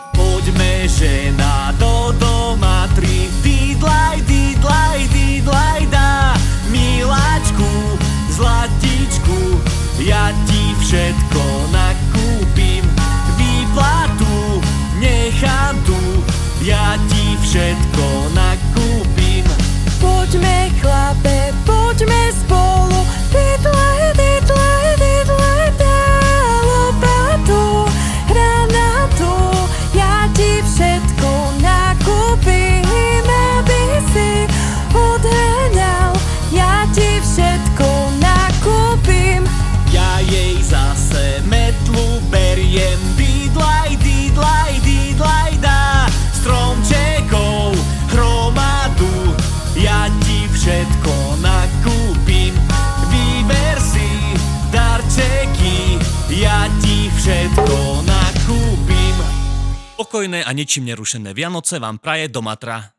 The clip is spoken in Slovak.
Poďme žena do doma tri, dídlaj, dídlaj, dídlaj dá. Miláčku, zlatičku, ja ti všetko nakúpim. Výplatu nechám tu, ja ti všetko nakúpim. Poďme chlape, poďme spolu, dídlaj, dídlaj, dídlaj dá. Lopatu, granatu, ja ti všetko nakúpim. Aby si odháňal, ja ti všetko nakúpim. Ja jej zase metlu beriem, dídlaj, dídlaj, dídlaj dá. Stromčekov hromadu, ja ti všetko nakúpim. Vyber si darčeky, ja ti všetko nakúpim. Pokojné a ničím nerušené Vianoce vám praje Domatra.